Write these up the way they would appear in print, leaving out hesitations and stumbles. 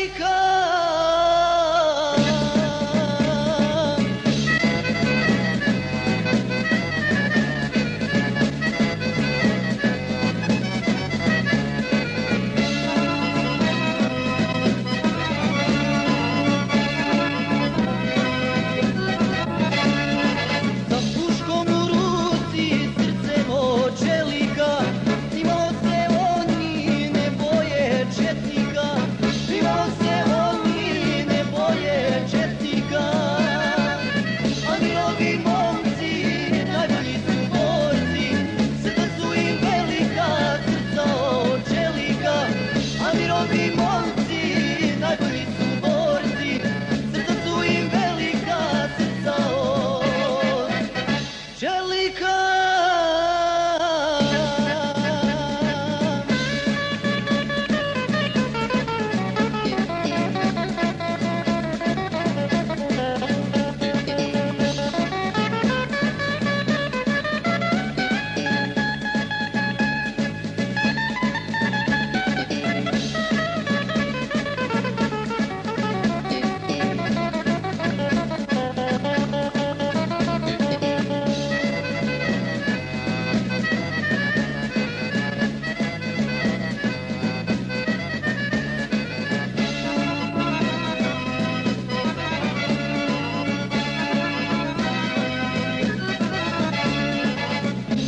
čelika. Sa puškom u ruci, srcem od čelika, nimalo se oni ne boje četnika, nimalo se oni ne boje četnika. A mirovi momci, najbolji su borci, srca su im velika, srca od čelika. A mirovi momci, najbolji su borci, srca su im velika, srca od čelika.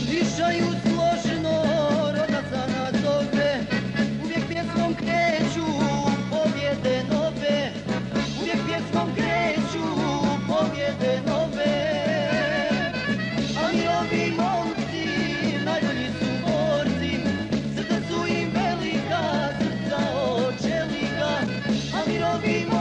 Dišaju složeno, roda nazove, uvijek pjesmom kreću pobjede nove, uvijek pjesmom kreću pobjede nove. A mirovi momci, najbolji su borci, srca su im velika, srca od čelika. A mirovi momci,